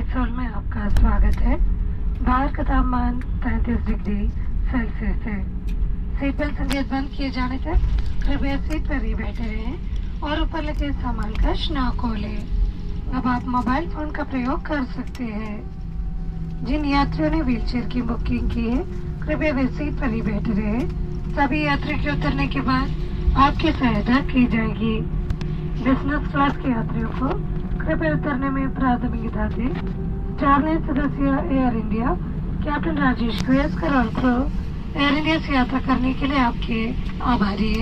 Isle में आपका स्वागत है। बाहर का तापमान 33 डिग्री सेल्सियस है। सीट बेल्ट संकेत बंद किए जाने तक कृपया सीट पर ही बैठे रहें और ऊपर लगे सामान का न खोलें। अब आप मोबाइल फोन का प्रयोग कर सकते हैं। जिन यात्रियों ने व्हीलचेयर की बुकिंग की है, कृपया वे सीट पर ही बैठे रहें। सभी यात्री के उतरने के बाद आपकी सहायता की जाएगी। बिजनेस क्लास के यात्रियों को कृपया उतरने में प्राथमिकता दें। ट्रैवल सदस्य एयर इंडिया कैप्टन राजेश गोयस्कर और क्रू एयर इंडिया से यात्रा करने के लिए आपके आभारी है।